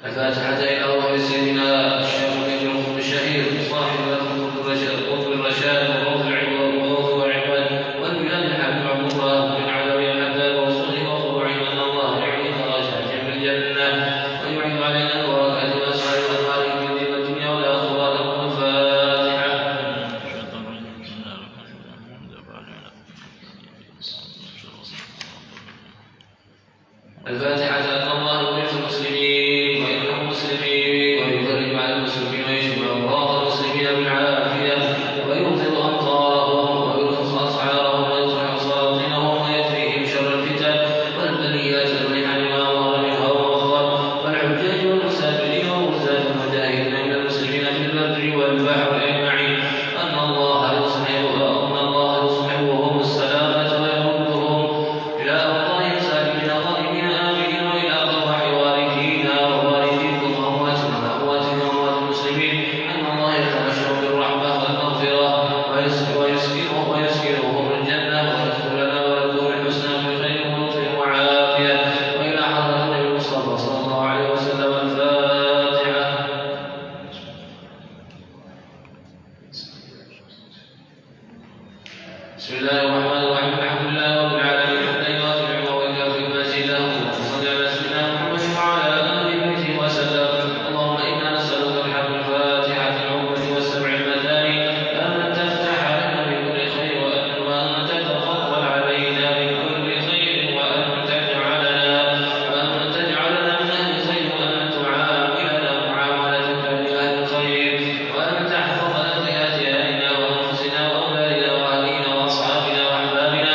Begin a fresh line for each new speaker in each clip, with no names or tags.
الفاتحة إلى روح سيدنا الشيخ الكبير القطب الشهير صاحب قطب الرشاد وروض والعباد والبلاد الحبيب عبد الله بن علوي الحداد ورسوله وخضوعه أن الله يعلي خراجاتهم في الجنة ويعين علينا البركات والأسرار والخالق في دين الدنيا والآخرة. لهم الفاتحة. الفاتحة. أن الله يغيث المسلمين ويرحم المسلمين ويكرم على المسلمين ويشفي أمراض المسلمين بالعافية ويبطل أمطارهم ويرخص أسعارهم ويصلح سلاطينهم ويكفيهم شر الفتن والبليات والمحن ما ظهر منها وبطن والحجاج والمسافرين والغزاة والمجاهدين من المسلمين في البر والبحر أجمعين. أن الله يصلحهم السلامة ويردهم إلى أرضهم سالمين غانمين آمنين وإلى أرواح والدينا ووالديكم وأمواتنا وأمواتنا وأموات المسلمين. أن الله يتبشر بالرحمة والمغفرة ويسكنهم الجنة ويدخل لنا ولكم الحسنى بخير ولطف وعافية. وإلى حضرة النبي المصطفى صلى الله عليه وسلم. الفاتحة. بسم الله الرحمن الرحيم. الحمد لله رب العالمين حمدا يوافي نعمه ويكافئ مزيده. وصل على سيدنا محمد وعلى آله وصحبه وسلم. اللهم إنا نسألك بحق الفاتحة العظمى والسبع المثاني أن تفتح لنا بكل خير وأن تتفضل علينا بكل خير وأن تجعلنا من أهل الخير وأن تعاملنا معاملتك لأهل الخير وأن تحفظنا في أهلنا وأنفسنا وأولادنا وأهلينا وأصحابنا وأحبابنا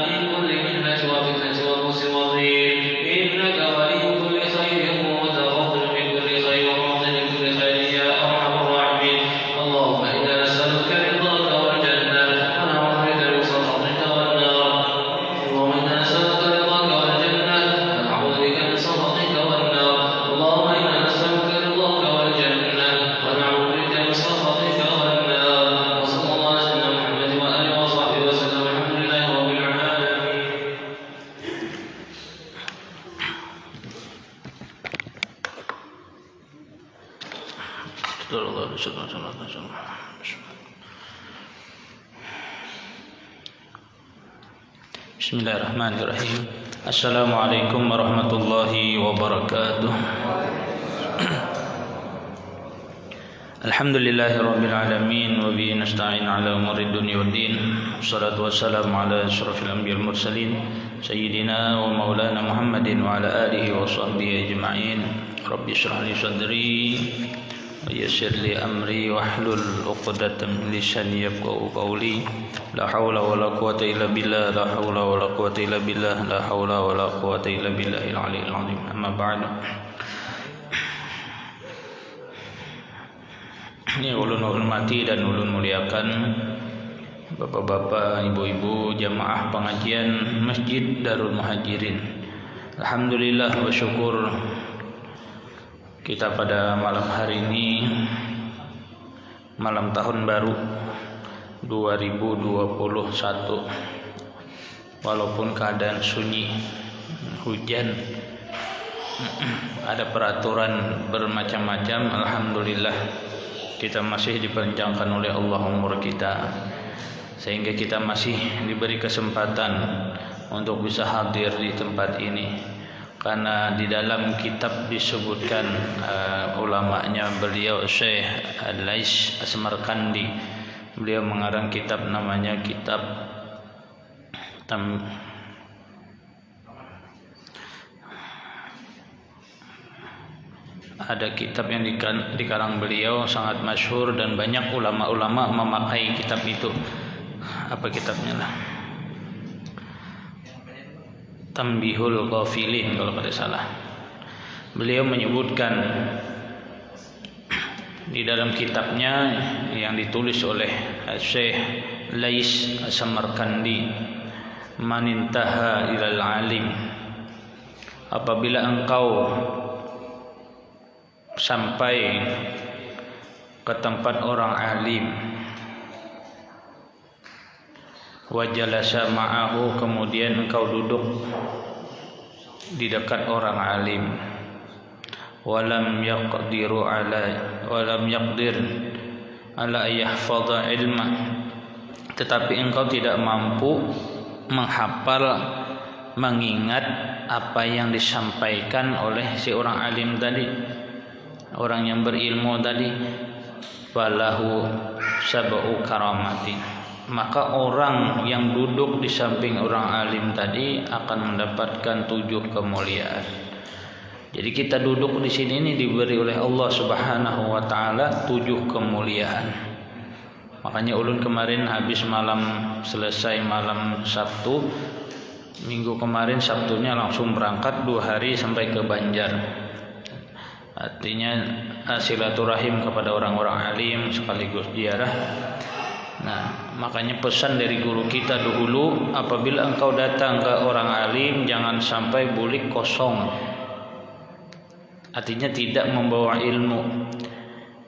من كل مهنة وفتنة وبؤس وضيق. إنك ولي كل خير ومتفضل من كل خير ومعطي من كل خير يا أرحم الراحمين. اللهم إنا نسألك رضاك والجنة ونعوذ بك من سخطك والنار. اللهم إنا نسألك رضاك والجنة ونعوذ بك من سخطك والنار. اللهم إنا نسألك رضاك والجنة ونعوذ بك من سخطك والنار. وصلى الله على سيدنا محمد وآله وصحبه وسلم. الحمد لله رب العالمين.
Bismillahirrahmanirrahim. Assalamualaikum warahmatullahi wabarakatuh. Alhamdulillahi rabbil alamin wa bihi nasta'in ala umuri dunya waddin. Wassalatu wassalamu ala asyrafil anbiya'il mursalin sayyidina wa maulana Muhammadin wa ala alihi wa sahbihi ajma'in. Rabbi shrah li sadri wa yassir li amri wahlul 'uqdatam min lisani yafqahu qawli. La haula wala quwwata illa billah. La haula wala quwwata illa billah. La haula wala quwwata illa billahil aliyyil azim. Amma ba'du. Ini ulun hormati dan ulun muliakan bapak-bapak, ibu-ibu, jamaah pengajian Masjid Darul Muhajirin. Alhamdulillah wa syukur kita pada malam hari ini, malam tahun baru 2021, walaupun keadaan sunyi, hujan, ada peraturan bermacam-macam, alhamdulillah kita masih dipanjangkan oleh Allah umur kita, sehingga kita masih diberi kesempatan untuk bisa hadir di tempat ini. Karena di dalam kitab disebutkan ulamanya beliau Syekh Al-Lais Asmarkandi, beliau mengarang kitab namanya kitab ada kitab yang dikarang beliau sangat masyhur dan banyak ulama-ulama memakai kitab itu. Apa kitabnya lah? Tambihul Ghafilin kalau tidak salah. Beliau menyebutkan di dalam kitabnya yang ditulis oleh Syekh Lais As-Samarkandi, man intaha ilal alim, apabila engkau sampai ke tempat orang alim, wa jalasa ma'ahu, kemudian engkau duduk di dekat orang alim, walam yaqdir ala yahfadha ilma, tetapi engkau tidak mampu menghafal, mengingat apa yang disampaikan oleh si orang alim tadi, orang yang berilmu tadi, falahu sab'u karamatin, maka orang yang duduk di samping orang alim tadi akan mendapatkan 7 kemuliaan. Jadi kita duduk di sini ini diberi oleh Allah Subhanahu wa taala 7 kemuliaan. Makanya ulun kemarin habis selesai malam Sabtu, minggu kemarin Sabtunya langsung berangkat 2 hari sampai ke Banjar. Artinya silaturahim kepada orang-orang alim sekaligus ziarah. Nah, makanya pesan dari guru kita dahulu, apabila engkau datang ke orang alim jangan sampai bulik kosong. Artinya tidak membawa ilmu.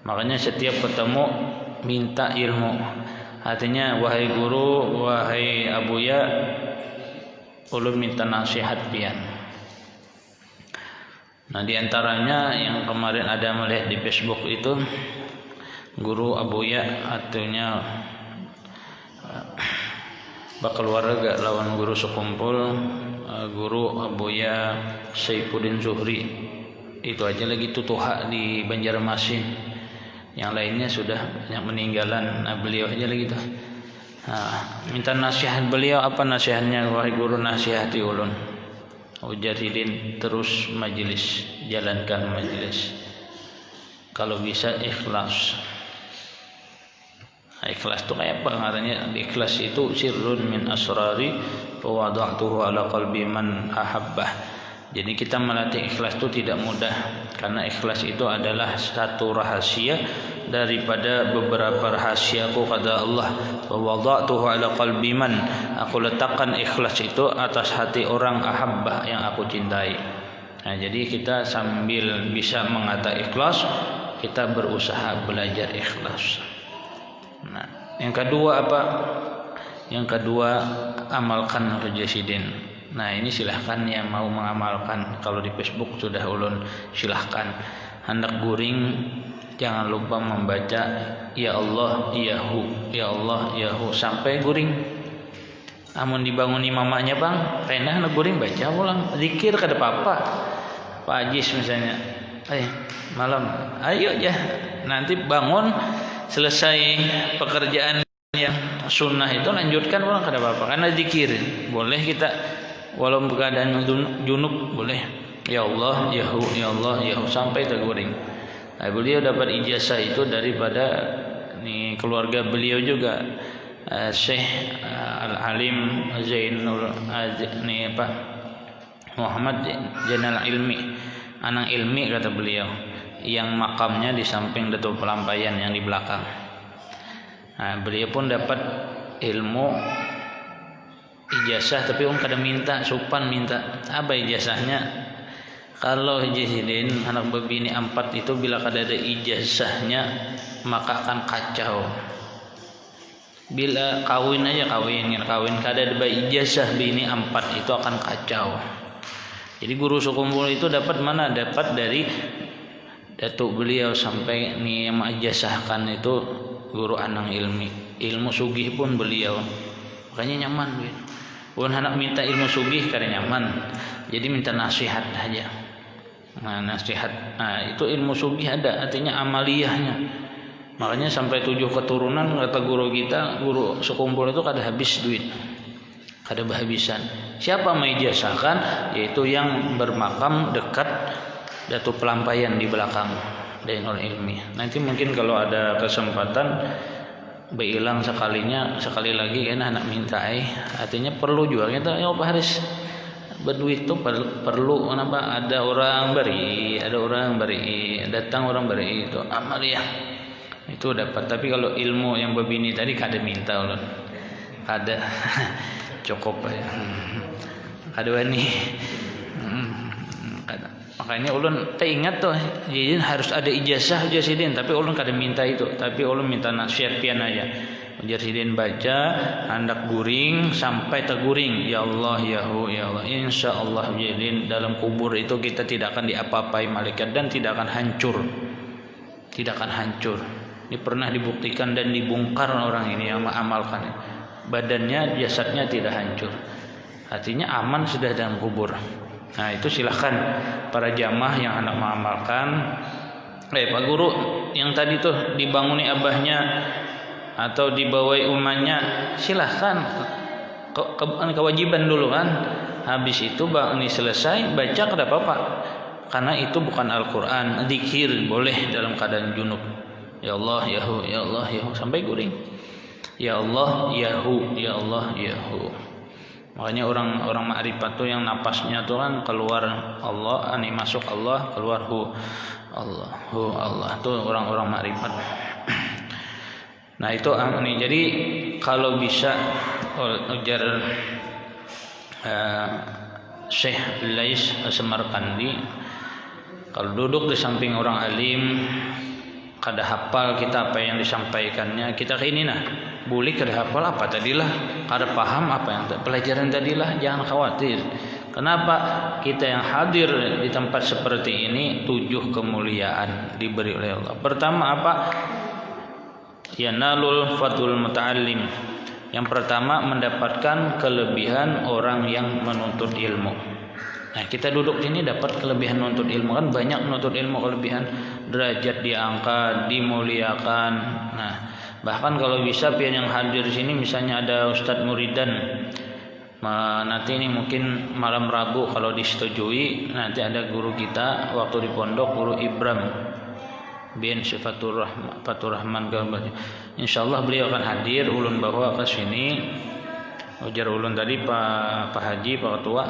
Makanya setiap ketemu minta ilmu. Artinya wahai guru, wahai abuya, ulun minta nasihat pian. Nah, di antaranya yang kemarin ada melihat di Facebook itu, guru abuya artinya bakal warga lawan guru sekumpul, guru abuya Saifuddin Zuhri, itu aja lagi tutuha di Banjarmasin, yang lainnya sudah banyak meninggalan. Nah, beliau aja lagi tuh. Nah, minta nasihat beliau. Apa nasihatnya? Wahai guru, nasihati ulun, ujahidin terus majelis, jalankan majelis, kalau bisa ikhlas. Ikhlas itu kayak apa katanya? Ikhlas itu sirrun min asrari wa wada'tuhu ala qalbi man ahabbah. Jadi kita melatih ikhlas itu tidak mudah, karena ikhlas itu adalah satu rahasia daripada beberapa rahasiaku, kata Allah, wa wada'tuhu ala qalbi man, aku letakkan ikhlas itu atas hati orang ahabbah, yang aku cintai. Nah, jadi kita sambil bisa mengata ikhlas, kita berusaha belajar ikhlas. Nah, yang kedua apa? Yang kedua, amalkan mujasidin. Nah, ini silahkan yang mau mengamalkan. Kalau di Facebook sudah ulun silahkan. Hendak guring jangan lupa membaca ya Allah yahu, ya Allah yahu sampai guring. Amun dibangun imamanya bang, kayaknya hendak guring baca ulang zikir kada apa-apa. Pak Ajis misalnya, malam, ayo ya, nanti bangun selesai pekerjaan yang sunnah itu lanjutkan orang kada apa-apa, karena zikir boleh kita walau keadaan junub boleh ya Allah yahu, ya Allah yahu sampai terguring. Nah, beliau dapat ijazah itu daripada nih keluarga beliau juga, Syekh Al-Alim Zainul nih apa Muhammad Jainal Ilmi, anak ilmi kata beliau. yang makamnya di samping Datuk Pelampaian yang di belakang. Nah, beliau pun dapat ilmu ijazah, tapi kada minta supan, minta apa ijazahnya. Kalau Haji Sidin anak babini 4 itu bila kada ada ijazahnya maka akan kacau. Bila kawin kada ada ijazah bini 4 itu akan kacau. Jadi guru sekumpul itu dapat mana? Dapat dari datuk beliau sampai nih yang mengijazahkan itu guru Anang ilmu sugih pun beliau. Makanya nyaman gitu. Bukan anak minta ilmu sugih kada nyaman. Jadi minta nasihat aja. Nah, nasihat. Nah, itu ilmu sugih ada, artinya amaliyahnya. Makanya sampai 7 keturunan kata guru kita, guru sekumpul itu kada habis duit. Kada berhabisan. Siapa mengijazahkan? Yaitu yang bermakam dekat Datuk Pelampaian di belakang Dainul Ilmi. Nanti mungkin kalau ada kesempatan beilang sekali lagi kan anak minta artinya perlu juga kita ya Pak Haris berduit tuh perlu kenapa ada orang beri datang orang beri itu amaliyah itu dapat. Tapi kalau ilmu yang begini tadi kada minta ulun kada cukup ya kada wani makanya ulun teringat tuh jadi harus ada ijazah Sidin, tapi ulun kada minta itu, tapi ulun minta nasihat pian aja. Sidin baca hendak guring sampai terguring, ya Allah ya Allah, insyaallah Sidin dalam kubur itu kita tidak akan diapa-apai malaikat dan tidak akan hancur. Ini pernah dibuktikan dan dibongkar orang ini yang mengamalkan. Badannya, jasadnya tidak hancur. Artinya aman sudah dalam kubur. Nah, itu silahkan para jamaah yang hendak mengamalkan. Pak Guru yang tadi tuh dibanguni abahnya atau dibawai umannya, silahkan. Kewajiban dulu kan. Habis itu ini selesai baca kada apa-apa. Karena itu bukan Al-Qur'an, zikir boleh dalam keadaan junub. Ya Allah yahu, ya Allah yahu sampai guring. Ya Allah yahu, ya Allah yahu. Makanya orang makrifat tuh yang napasnya tuh kan keluar Allah, ani masuk Allah, keluar Allah tuh orang-orang makrifat. Nah itu ini. Jadi kalau bisa ujar Syekh Lais Semarkandi, kalau duduk di samping orang alim kada hafal kita apa yang disampaikannya, kita ke ini boleh kada hafal apa tadilah, kada paham apa yang pelajaran tadilah, jangan khawatir. Kenapa? Kita yang hadir di tempat seperti ini 7 kemuliaan diberi oleh Allah. Pertama apa? Yanalul fadlul muta'allim. Yang pertama mendapatkan kelebihan orang yang menuntut ilmu. Nah, kita duduk sini dapat kelebihan menuntut ilmu, kan banyak menuntut ilmu kelebihan, derajat diangkat, dimuliakan. Nah, bahkan kalau bisa pian yang hadir di sini misalnya ada Ustadz Muridan. Nanti ini mungkin malam Rabu kalau disetujui nanti ada guru kita waktu di pondok, Guru Ibram bin Fatur Rahman. Insyaallah beliau akan hadir, ulun bawa ke sini. Ujar ulun tadi Pak Haji, Pak Ketua,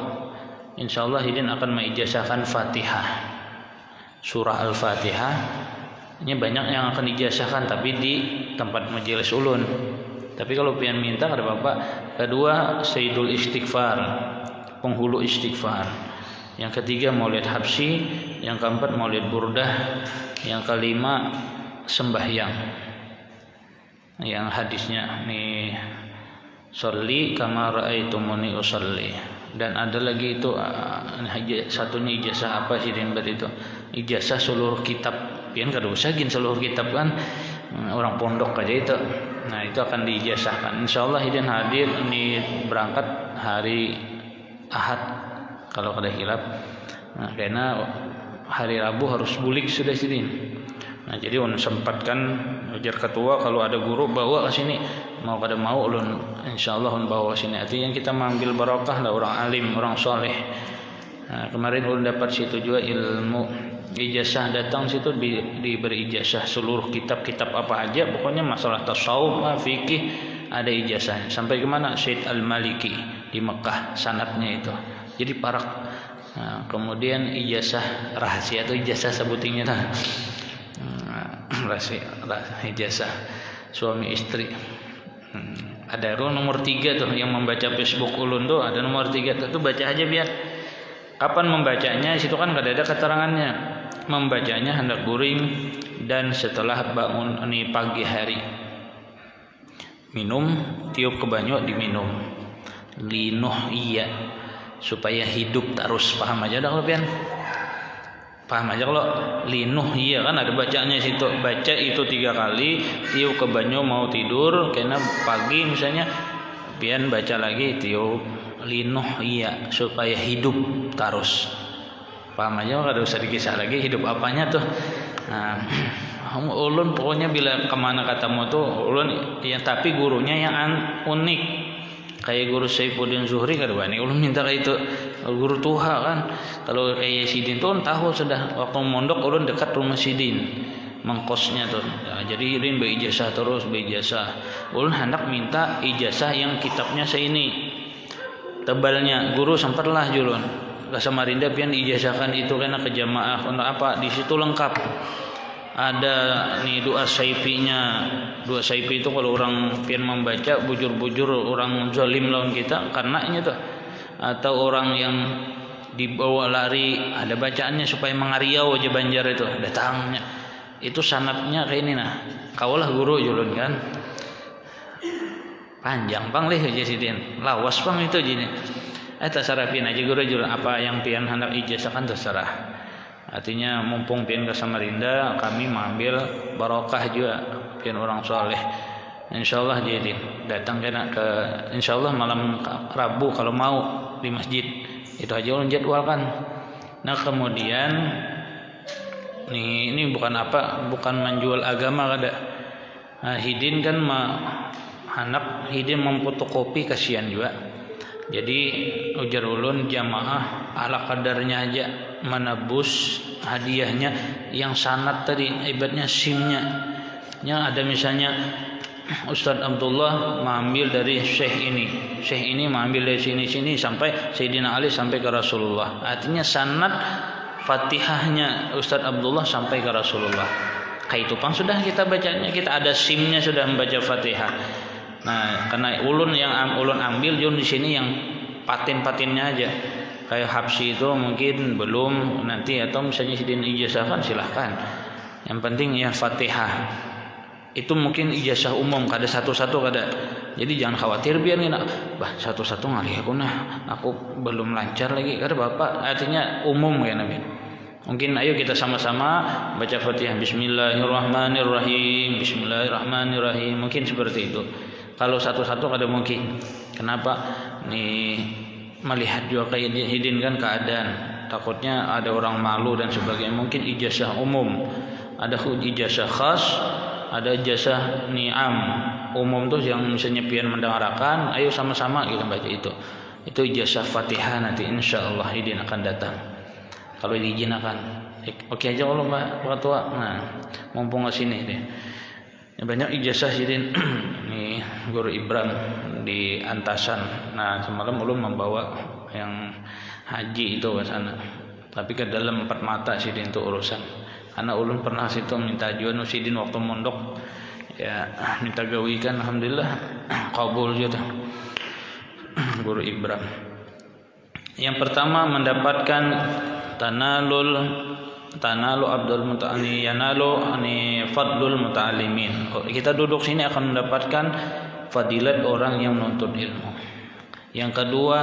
insyaallah Hidin akan mengijazahkan Fatihah, surah Al-Fatihah. Ini banyak yang akan dijazahkan tapi di tempat majelis ulun. Tapi kalau pian minta kada apa-apa. Kedua Sayyidul Istighfar, penghulu istighfar. Yang ketiga Maulid Habsyi, yang keempat Maulid Burdah, yang kelima sembahyang. Yang hadisnya nih sholli kama raaitumuni usolli. Dan ada lagi itu satunya ijazah apa sih yang itu? Ijazah seluruh kitab. Pian kada usah gin seluruh kitab kan orang pondok aja itu. Nah, itu akan diijazahkan. Insyaallah Hidin hadir ini berangkat hari Ahad kalau kada hilap. Nah, karena hari Rabu harus bulik sudah sini. Nah, jadi ulun sempatkan ujar ketua kalau ada guru bawa ke sini. Mau kada mau ulun insyaallah ulun bawa ke sini. Artinya kita mengambil barokah lah orang alim, orang soleh. Nah, kemarin ulun dapat situ juga ilmu ijazah, datang situ diberi ijazah seluruh kitab-kitab apa aja, pokoknya masalah tasawuf, fikih ada ijazahnya. Sampai ke mana? Syed Al-Maliki di Mekah sanadnya itu. Jadi para Nah, kemudian ijazah rahasia atau ijazah sebutingnya lah. Rahasia ijazah suami istri. Ada nomor 3 tuh yang membaca Facebook ulun tuh, ada nomor 3 tuh baca aja biar. Kapan membacanya? Situ kan enggak ada keterangannya. Membacanya hendak guring dan setelah bangun ini pagi hari. Minum, tiup ke banyu diminum. Linuh iya supaya hidup terus. Paham aja dah kalau pian. Paham aja kalau linuh iya kan ada bacaannya situ. Baca itu 3 kali, tiup ke banyu mau tidur, karena pagi misalnya pian baca lagi tiup linuh iya supaya hidup terus. Paham aja kada usah dikisah lagi hidup apanya tuh. Nah, ulun pokoknya bila kemana katamu tuh ulun ya, tapi gurunya yang unik kayak guru Saifuddin Zuhri kada bani ulun minta kayak itu guru tuha kan. Kalau kayak Sidin tuh tahu sudah waktu mondok ulun dekat rumah Sidin mengkosnya tuh. Nah, jadi Rin berijazah terus berijazah. Ulun hendak minta ijazah yang kitabnya seini tebalnya. Guru sempatlah julun ke Samarinda pian ijazahkan itu karena ke jamaah untuk apa di situ lengkap. Ada nih doa saifinya. Doa saifi itu kalau orang pian membaca bujur-bujur orang zalim lawan kita karenanya tuh. Atau orang yang dibawa lari ada bacaannya supaya mengariau aja Banjar itu datangnya. Itu sanadnya kayak ini nah. Kaulah guru julun kan. Panjang bang leh aja sidin. Lawas bang itu gini. Terserah pian aja guru julun apa yang pian hendak ijazahkan terserah. Artinya mumpung pian ke Samarinda kami mengambil barokah juga pian orang soleh. Insyaallah jadi datang kena ke insyaallah malam Rabu kalau mau di masjid. Itu aja ulun jadwalkan. Nah kemudian ini bukan apa, bukan menjual agama kada. Nah, Hidin kan anak Hidin memfotokopi kasihan juga. Jadi ujar ulun jamaah ala kadarnya aja menebus hadiahnya yang sanad tadi ibaratnya simnya. Yang ada misalnya Ustaz Abdullah mengambil dari Syekh ini mengambil dari sini sampai Sayyidina Ali sampai ke Rasulullah. Artinya sanad Fatihahnya Ustaz Abdullah sampai ke Rasulullah. Kayak itu pang sudah kita bacanya, kita ada simnya sudah membaca Fatihah. Nah, karena ulun yang ulun ambil jun di sini yang patin-patinnya aja. Kayak Habsyi itu mungkin belum nanti atau misalnya sidin ijazahkan silahkan. Yang penting ya Fatihah. Itu mungkin ijazah umum kada satu-satu kada. Jadi jangan khawatir biar ngina. Bah satu-satu ngalih aku nah. Aku belum lancar lagi kada Bapak. Artinya umum ya Nabi. Mungkin ayo kita sama-sama baca Fatihah Bismillahirrahmanirrahim. Bismillahirrahmanirrahim. Mungkin seperti itu. Kalau satu-satu kada mungkin. Kenapa? Nih melihat juga kayak Hidin kan keadaan. Takutnya ada orang malu dan sebagainya. Mungkin ijazah umum. Ada ijazah khas, ada ijazah ni'am. Umum tuh yang misalnya pian mendengarkan, ayo sama-sama kita baca itu. Itu ijazah Fatihah nanti insyaallah Hidin akan datang. Kalau diizinkan. Oke aja kalau Pak Tua. Nah, mumpung ke sini deh. Banyak ijazah Sidin nih Guru Ibram di Antasan. Nah semalam ulun membawa yang haji itu ke sana. Tapi ke dalam 4 mata Sidin itu urusan. Karena ulun pernah situ minta ajuan Sidin waktu mondok. Ya minta gawikan alhamdulillah kabul juga. Guru Ibram. Yang pertama mendapatkan Tanalu Abdul Muta'ani Yanalu ani Fadlul Muta'alimin. Kita duduk sini akan mendapatkan fadilat orang yang menuntut ilmu. Yang kedua,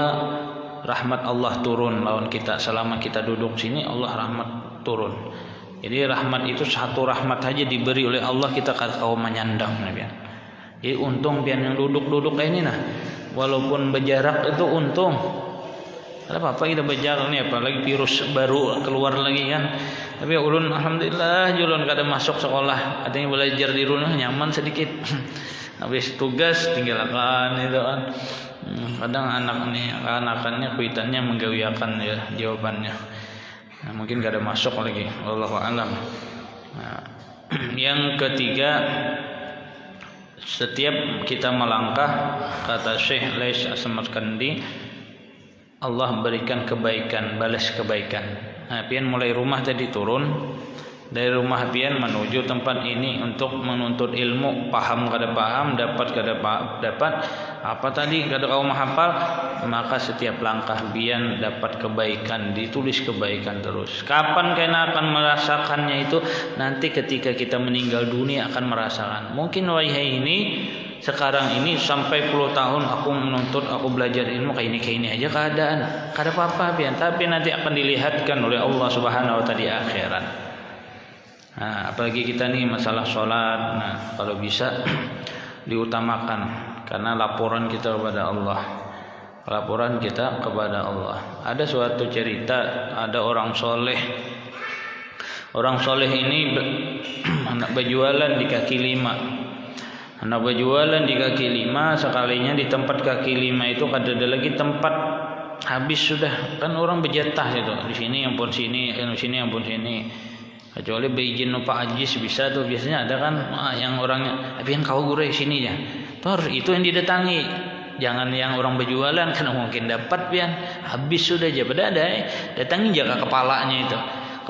rahmat Allah turun lawan kita. Selama kita duduk sini Allah rahmat turun. Jadi rahmat itu satu rahmat saja diberi oleh Allah, kita kau menyandang. Jadi untung pian yang duduk-duduk kayak ini nah. Walaupun berjarak itu untung. Apa kita berjalan nih, apalagi virus baru keluar lagi kan. Tapi ulun alhamdulillah julun kada masuk sekolah, artinya belajar di rumah nyaman sedikit. Habis tugas tinggalkan itu kan. Kadang anak-anaknya kuitannya menggawiakan ya jawabannya. Nah, mungkin kada masuk lagi, wallahu alam. Nah, yang ketiga, setiap kita melangkah kata Syekh Lais Samarkandi Allah berikan kebaikan, balas kebaikan. Nah, pian mulai rumah tadi turun, dari rumah pian menuju tempat ini untuk menuntut ilmu, paham kada paham, dapat kada dapat, apa tadi kada kau menghafal, maka setiap langkah pian dapat kebaikan, ditulis kebaikan terus. Kapan kena akan merasakannya itu? Nanti ketika kita meninggal dunia akan merasakan. Mungkin wahai ini sekarang ini sampai puluh tahun aku menuntut, aku belajar ilmu kayak ini aja keadaan, kada apa-apa pian, tapi nanti akan dilihatkan oleh Allah Subhanahu wa taala di akhirat. Nah, apalagi kita nih masalah sholat, nah kalau bisa diutamakan karena laporan kita kepada Allah. Laporan kita kepada Allah. Ada suatu cerita, ada orang soleh. Orang soleh ini anak berjualan di kaki lima. Anak berjualan di kaki lima, sekalinya di tempat kaki lima itu ada lagi tempat habis sudah, kan orang berjatah itu, di sini yang pun sini, di sini yang pun sini. Kecuali berizin Pak Ajis bisa tuh, biasanya ada kan yang orangnya, tapi yang kau gurih sini ya, tor itu yang didatangi. Jangan yang orang berjualan karena mungkin dapat pian, habis sudah aja ada datangi jaga kepalanya itu,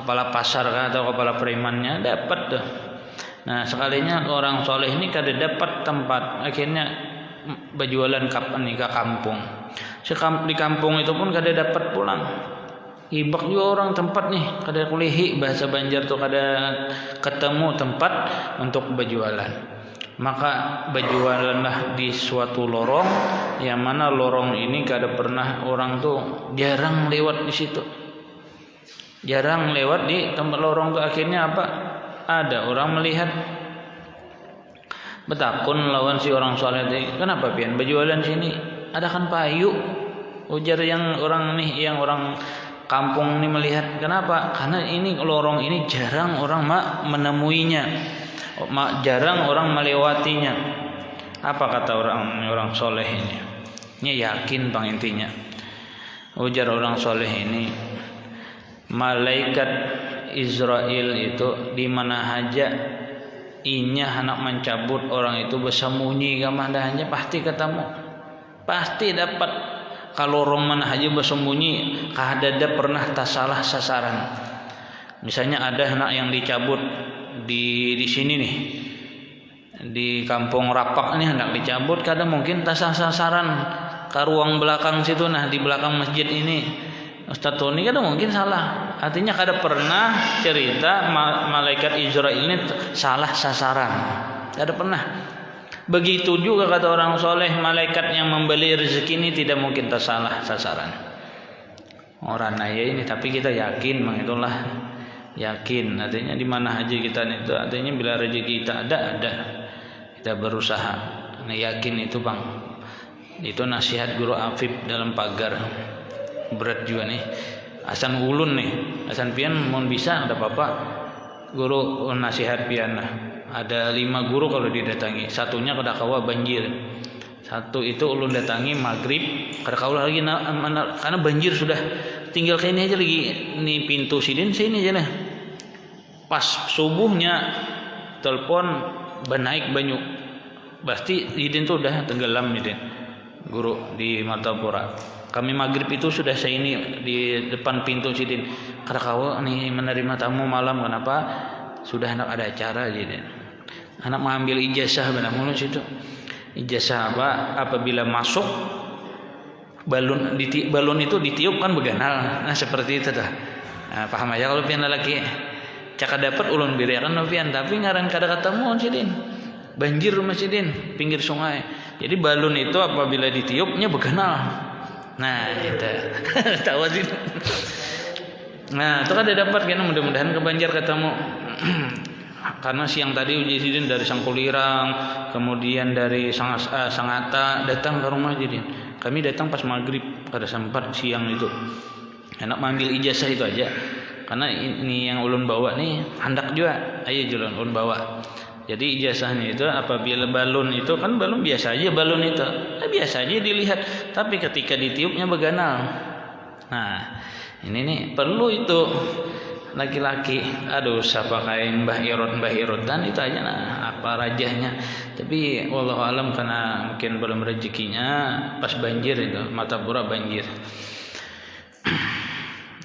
kepala pasar atau kepala premannya dapat tuh. Nah sekalinya orang soleh ini kada dapat tempat, akhirnya berjualan nih ke kampung. Di kampung itu pun kada dapat pulang. Ibak juga orang tempat nih, kada kulihi bahasa Banjar tuh, kada ketemu tempat untuk berjualan. Maka berjualanlah di suatu lorong, yang mana lorong ini kada pernah orang tuh jarang lewat di situ. Jarang lewat di tempat lorong tuh, akhirnya apa? Ada orang melihat, betakun lawan si orang soleh tadi, kenapa pian berjualan sini? Ada kan payu? Ujar yang orang nih, yang orang kampung ini melihat, kenapa? Karena ini lorong ini jarang orang menemuinya, jarang orang melewatinya. Apa kata orang soleh ini? Ini yakin bang intinya. Ujar orang soleh ini, malaikat Israel itu di mana aja inya hendak mencabut orang itu bersembunyi gamandahnya pasti ketemu, pasti dapat. Kalau orang mana aja bersembunyi, kada pernah tak salah sasaran. Misalnya ada anak yang dicabut di sini nih, di kampung Rapak nih hendak dicabut, kada mungkin tak sasaran ke ruang belakang situ, nah di belakang masjid ini. Ustaz Tony kan mungkin salah. Artinya kada pernah cerita malaikat Israel ini salah sasaran. Kada pernah. Begitu juga kata orang soleh, malaikat yang membeli rezeki ini tidak mungkin tersalah sasaran. Orang naya ini, tapi kita yakin bang, itulah yakin. Artinya di mana aja kita itu, artinya bila rezeki kita ada, kita berusaha. Nah, yakin itu bang. Itu nasihat Guru Afif dalam pagar. Berat juga nih, Hasan ulun nih, Hasan pian mohon bisa ada apa-apa guru nasihat pian lah. Ada 5 guru kalau didatangi, satunya kada kawa banjir, satu itu ulun datangi maghrib kada kawa lagi karena banjir sudah, tinggal kayak ini aja lagi nih pintu sidin sini aja lah. Pas subuhnya telepon benaik banyu, pasti sidin tuh udah tenggelam sidin guru di Martapura. Kami maghrib itu sudah saya ini di depan pintu sidin. Kada kau nih menerima tamu malam, kenapa? Sudah anak ada acara jadi. Anak mengambil ijazah benar mulu situ. Ijazah apa? Apabila masuk balon itu ditiup kan beganal. Nah seperti itu dah. Nah, paham aja kalau pian lagi caka dapat ulun biriakan pian, tapi ngaran kada ketemu sidin. Banjir rumah sidin pinggir sungai. Jadi balon itu apabila ditiupnya beganal. Nah, itu tahu sih. Nah, itu kan ada dapat kan, mudah-mudahan ke Banjar ketemu. Karena siang tadi uji sidin dari Sangkulirang, kemudian dari Sangata datang ke rumah sidin. Kami datang pas maghrib, kada sempat siang itu. Enak mengambil ijazah itu aja. Karena ini yang ulun bawa nih handak juga. Ayo jalan ulun bawa. Jadi ijazahnya itu apabila balon itu kan balon biasa aja, balon itu biasa aja dilihat, tapi ketika ditiupnya beganal. Nah ini nih perlu itu laki-laki, aduh siapa kayak Mbah Irotan itu aja, nah apa rajahnya. Tapi wallahu alam karena mungkin belum rezekinya pas banjir itu Martapura banjir.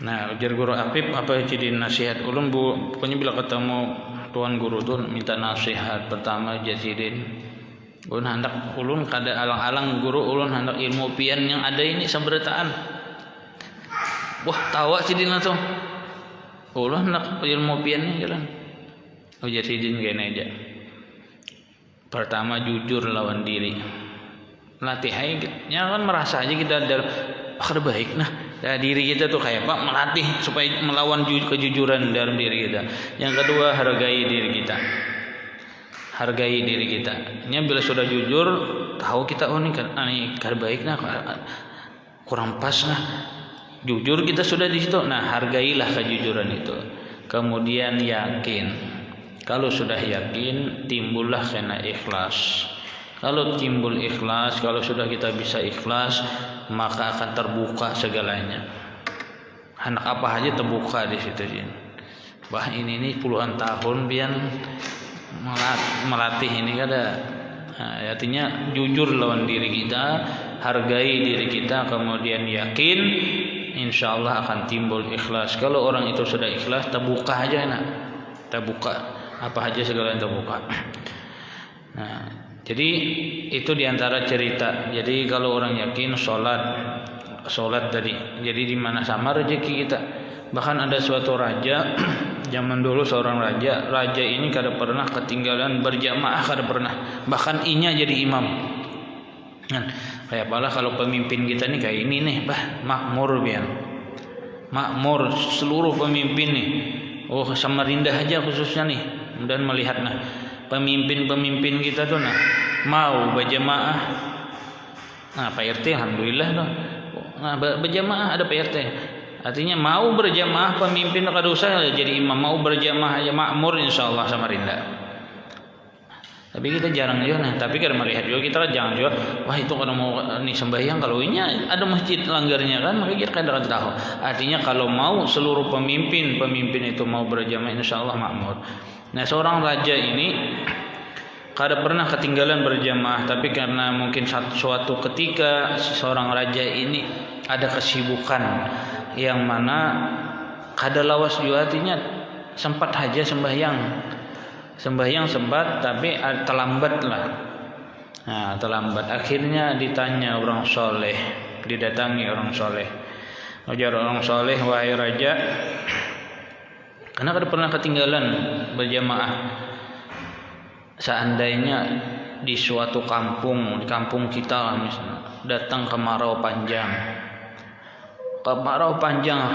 Nah, ujar guru Apip apa jadi nasihat ulun bu, pokoknya bila ketemu tuan guru tuh minta nasihat pertama jasidin. Ulun hendak ulun kada alang-alang guru ulun hendak ilmu pian yang ada ini sabarataan. Wah, tawa sidin langsung. Ulun hendak ilmu pian ni jalan. Ujar sidin gini aja. Pertama jujur lawan diri. Latih aja kan merasa aja kita ada baik nah diri kita tuh kayak Pak melatih supaya melawan kejujuran dalam diri kita. Yang kedua hargai diri kita. Hargai diri kita. Nya bila sudah jujur tahu kita oh ini kada baik nah kurang pas nah. Jujur kita sudah di situ. Nah, hargailah kejujuran itu. Kemudian yakin. Kalau sudah yakin timbullah kena ikhlas. Kalau timbul ikhlas, kalau sudah kita bisa ikhlas, maka akan terbuka segalanya. Anak apa aja terbuka di situ. Wah ini puluhan tahun pian melatih ini kada. Nah, artinya jujur lawan diri kita, hargai diri kita, kemudian yakin, insya Allah akan timbul ikhlas. Kalau orang itu sudah ikhlas, terbuka aja nak, terbuka apa aja segalanya terbuka. Nah. Jadi itu diantara cerita. Jadi kalau orang yakin sholat tadi. Jadi di mana sama rezeki kita. Bahkan ada suatu raja zaman dulu seorang raja ini kada pernah ketinggalan berjamaah kada pernah. Bahkan inya jadi imam. Nah, kayak apalah kalau pemimpin kita nih kayak ini nih, makmur biar. Makmur seluruh pemimpin nih. Oh Samarinda aja khususnya nih dan melihat nah. Pemimpin kita tuh mau berjamaah. Nah, Pak RT alhamdulillah tuh. Nah, berjamaah ada Pak RT. Artinya mau berjamaah pemimpin kada usah jadi imam, mau berjamaah aja makmur insyaallah Samarinda. Tapi kita jarang juga tapi kada melihat juga kita jangan juga wah itu kalau mau nih sembahyang kalau ini ada masjid langgarnya kan maka kita kada tahu. Artinya kalau mau seluruh pemimpin itu mau berjamaah insyaallah makmur. Nah, seorang raja ini kada pernah ketinggalan berjamaah, tapi karena mungkin suatu ketika seorang raja ini ada kesibukan yang mana kada lawas juga artinya sempat aja sembahyang sempat tapi terlambat lah. Nah, terlambat. Akhirnya ditanya orang soleh, didatangi orang soleh. Ujar orang soleh, wahai raja, karena kada pernah ketinggalan berjamaah. Seandainya di suatu kampung, di kampung kita misalnya, datang kemarau panjang,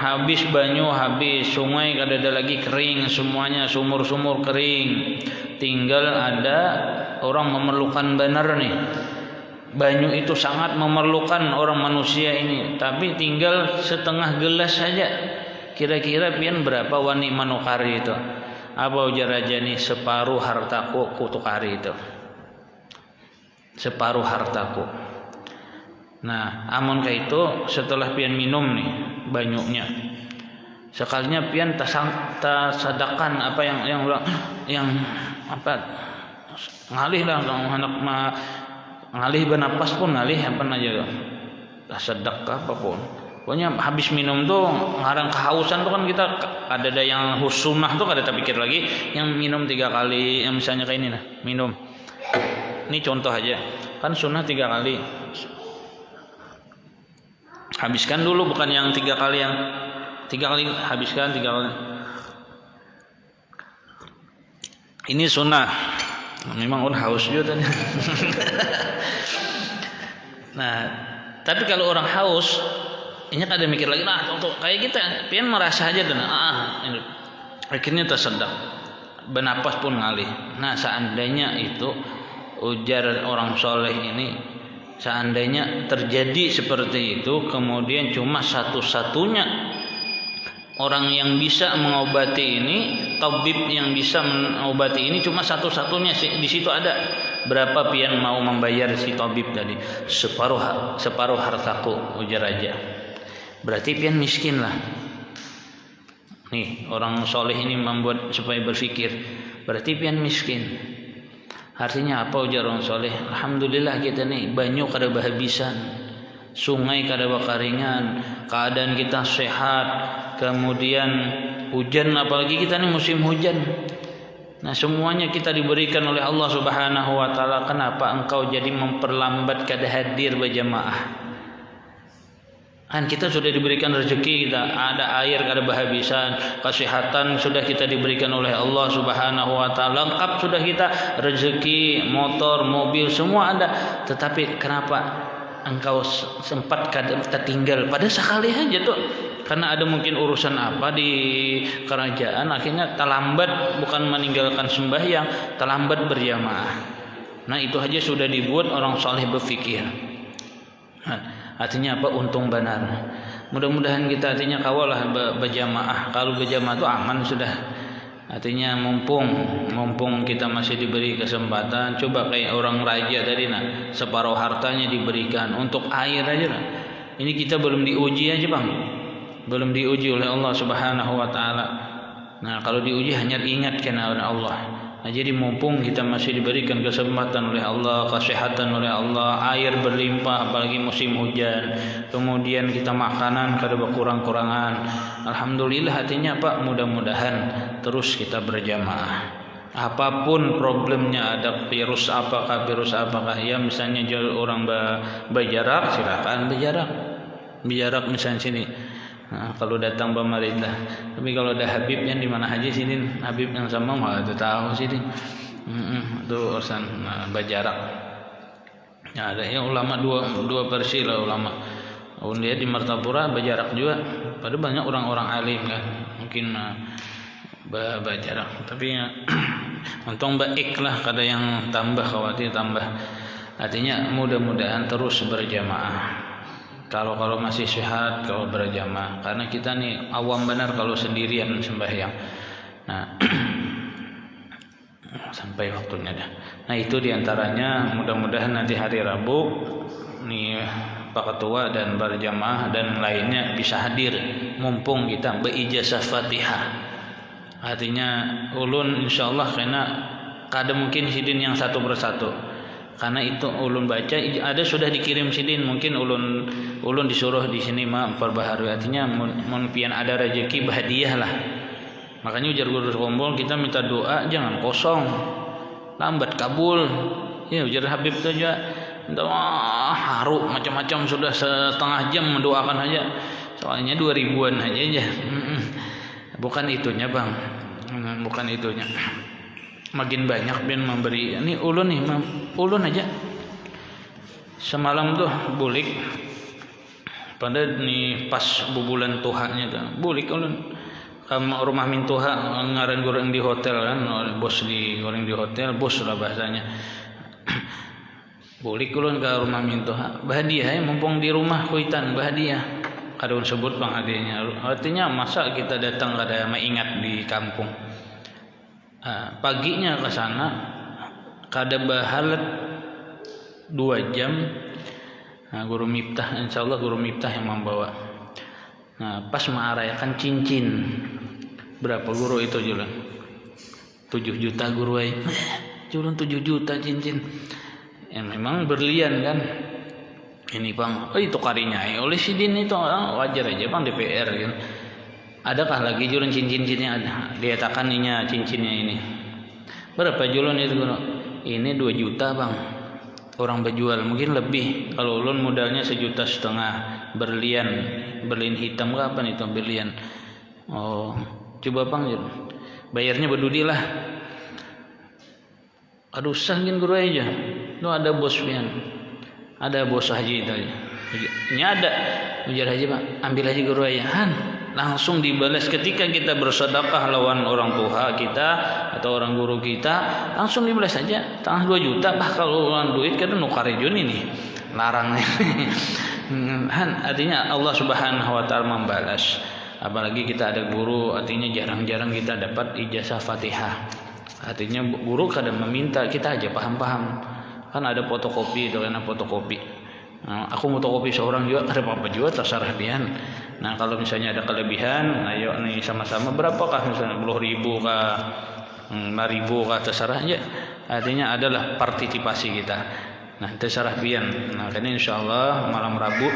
habis banyu, habis sungai, kada ada lagi kering, semuanya sumur-sumur kering, tinggal ada orang memerlukan benar nih. Banyu itu sangat memerlukan orang manusia ini, tapi tinggal setengah gelas saja. Kira-kira pian berapa wani manukari itu? Apa ujar raja nih? Separuh hartaku kutukari itu. Separuh hartaku. Nah, amun kayak itu setelah pian minum nih banyunya. Sekalinya pian tasadakan apa yang apa ngalih lah anak ngalih bernapas pun ngalih apa aja sedekah apapun. Pokoknya habis minum tuh ngarang kehausan tuh kan kita ada yang sunnah tuh kada terpikir lagi yang minum 3 kali yang misalnya kayak ini nah minum. Ini contoh aja kan sunnah 3 kali. Habiskan dulu bukan yang 3 kali yang 3 kali habiskan 3 kali. Ini sunnah. Memang orang haus juga tadi. Nah, tapi kalau orang haus ini kada mikir lagi untuk kayak kita pian merasa aja dan akhirnya tersedak bernapas pun ngalih. Nah, seandainya itu ujar orang soleh ini, seandainya terjadi seperti itu, kemudian cuma satu-satunya orang yang bisa mengobati ini, tabib yang bisa mengobati ini cuma satu-satunya di situ ada. Berapa pian mau membayar si tabib tadi? Separuh hartaku ujar aja. Berarti pian miskin lah. Nih orang soleh ini membuat supaya berpikir. Berarti pian miskin. Artinya apa ujar orang soleh? Alhamdulillah kita nih banyu kada berhabisan, sungai kada bakaringan, keadaan kita sehat, kemudian hujan, apalagi kita ini musim hujan. Nah, semuanya kita diberikan oleh Allah Subhanahu wa taala. Kenapa engkau jadi memperlambat kada hadir berjamaah? Kan kita sudah diberikan rezeki, kita ada air kada berhabisan, kesehatan sudah kita diberikan oleh Allah Subhanahu wa taala, lengkap sudah kita, rezeki, motor, mobil semua ada. Tetapi kenapa engkau sempat kada tertinggal pada sekali aja tuh? Karena ada mungkin urusan apa di kerajaan, akhirnya terlambat, bukan meninggalkan sembahyang, terlambat berjamaah. Nah, itu aja sudah dibuat orang saleh berfikir. Artinya apa? Untung benar. Mudah-mudahan kita artinya kawalah berjamaah. Kalau berjamaah itu aman sudah. Artinya mumpung kita masih diberi kesempatan, coba kayak orang raja tadi separuh hartanya diberikan untuk air aja Ini kita belum diuji aja bang. Belum diuji oleh Allah Subhanahu wa taala. Nah, kalau diuji hanya diingatkan oleh Allah. Nah, jadi mumpung kita masih diberikan kesempatan oleh Allah, kesehatan oleh Allah, air berlimpah apalagi musim hujan, kemudian kita makanan kada berkurang-kurangan. Alhamdulillah, artinya apa? Mudah-mudahan terus kita berjamaah. Apapun problemnya, ada virus apakah ya, misalnya orang berjarak, silakan berjarak misalnya sini. Nah, kalau datang pemerintah, tapi kalau ada Habibnya di mana aja sini, Habib yang sama malah itu tahu sini, itu urusan berjarak. Ya, ada yang ulama dua versi lah ulama. Dia di Martapura berjarak juga, pada banyak orang-orang alim kan, mungkin berjarak. Tapi ya, untung baik lah, kada yang tambah khawatir tambah. Artinya mudah-mudahan terus berjamaah. Kalau masih sehat, kalau berjamaah, karena kita nih awam benar kalau sendirian sembahyang. Nah, sampai waktunya dah. Nah, itu diantaranya. Mudah-mudahan nanti hari Rabu nih Pak Ketua dan berjamaah dan lainnya bisa hadir, mumpung kita berijazah Fatihah. Artinya ulun insyaallah karena kada mungkin sidin yang satu persatu. Karena itu ulun baca ada sudah dikirim sidin, mungkin ulun disuruh di sini memperbaharui. Artinya mun pian ada rezeki berhadiah lah. Makanya ujar guru kumpul kita minta doa jangan kosong, lambat kabul. Ya ujar Habib saja haru macam-macam sudah setengah jam mendoakan aja. Soalnya 2000-an aja. Bukan itunya bang, bukan itunya. Makin banyak bin memberi. Ini ulun aja semalam tuh bulik pada nih pas bubulan tuhanya tuh bulik ulun rumah min tuha ngaran goreng di hotel kan, bos di goreng di hotel, bos lah bahasanya. Bulik ulun ke rumah min tuha bahadiah ya, mumpung di rumah kuitan bahadiah kada sebut bang hadiahnya. Artinya masa kita datang kada mengingat di kampung. Paginya ke sana kada bahalat 2 jam. Guru Miftah, insyaallah guru Miftah yang membawa. Pas merayakan cincin. Berapa guru itu julan? 7 juta guru ay. Julan 7 juta cincin. Yang memang berlian kan. Ini bang, itu karinya oleh sidin itu wajar aja bang DPR kan. Adakah lagi jualan cincin-cincinnya ada? Diatakan ininya cincinnya ini. Berapa jualan itu guru? Ini 2 juta bang. Orang berjual mungkin lebih. Kalau ulun modalnya 1,5 juta berlian hitam kapan itu berlian? Oh, coba bang, bayarnya berdudi lah. Aduh sangin guru aja. Itu ada bos pian. Ada bos haji itu aja. Ini ada ujar haji pak, ambil haji guru aja. Langsung dibalas ketika kita bersedekah lawan orang tua kita atau orang guru kita, langsung dibalas saja. Tengah 2 juta bah kalau uang duit kan nukarejun ini larangnya. Artinya Allah Subhanahu wa taala membalas. Apalagi kita ada guru, artinya jarang-jarang kita dapat ijazah Fatihah. Artinya guru kadang meminta kita aja paham-paham. Kan ada fotokopi, itu kan fotokopi. Aku fotokopi seorang juga ada apa juga terserah pian. Nah kalau misalnya ada kelebihan, ayo nih sama-sama berapakah misalnya 10.000 kah 5.000 kah terserah aja. Artinya adalah partisipasi kita. Nah terserah pian. Nah ini insyaallah malam Rabu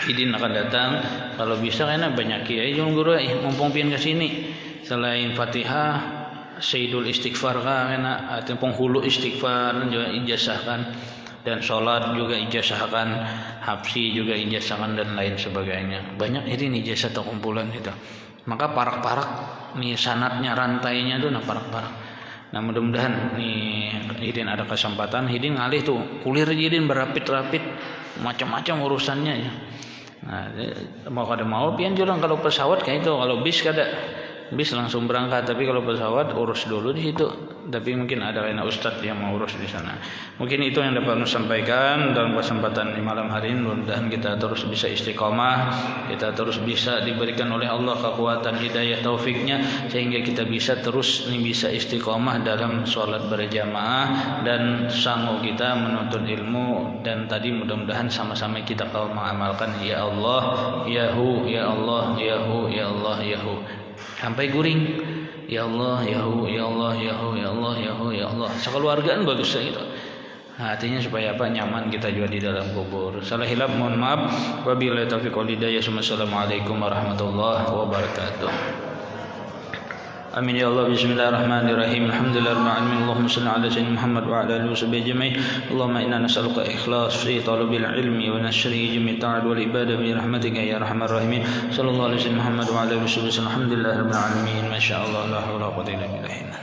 Hidin akan datang. Kalau bisa karena banyak kiai jeung guru mumpung pian ke sini. Selain Fatihah, Sayyidul Istighfar kana atau penghulu istighfar juga ijazahkan, dan sholat juga ijazahkan, hafsi juga ijazahkan dan lain sebagainya. Banyak ini ijazah terkumpulan itu. Maka parak-parak nih sanatnya, rantainya tuh parak-parak. Nah mudah-mudahan nih Hidin ada kesempatan, Hidin ngalih tuh kuliah Hidin berapit-rapit macam-macam urusannya ya. Nah, mau kada mau pian jualan kalau pesawat kayak itu, kalau bis kada bis langsung berangkat, tapi kalau pesawat urus dulu di situ. Tapi mungkin ada kena ustadz yang mau urus di sana. Mungkin itu yang dapat saya sampaikan dalam kesempatan di malam hari ini. Mudah-mudahan kita terus bisa istiqomah, kita terus bisa diberikan oleh Allah kekuatan hidayah taufiknya sehingga kita bisa terus bisa istiqomah dalam sholat berjamaah dan sanggup kita menuntut ilmu. Dan tadi mudah-mudahan sama-sama kita kalau mengamalkan ya Allah, Yahu, ya Allah, Yahu, ya Allah, Yahu. Sampai guring ya Allah, Yahu, ya Allah, Yahu, ya Allah, Yahu, ya Allah. Sekeluargaan bagus gitu. Artinya supaya apa? Nyaman kita juga di dalam kubur. Salah hilaf mohon maaf. Wabillahi taufiq wal hidayah. Assalamualaikum warahmatullahi wabarakatuh. Amin ya Allah. Bismillahirrahmanirrahim. Alhamdulillahirabbil alamin. Allahumma shalli ala sayyidina Muhammad wa ala alihi washabbihi ajmain. Allahumma inna nas'aluka ikhlas fi talabil ilmi wa nashri jami' ta'at wal ibadah bi rahmatika ya arhamar rahimin. Sallallahu alaihi wasallam Muhammad wa ala alihi wasallam. Alhamdulillahirabbil alamin. Masyaallah la haula wa la quwwata illa billah.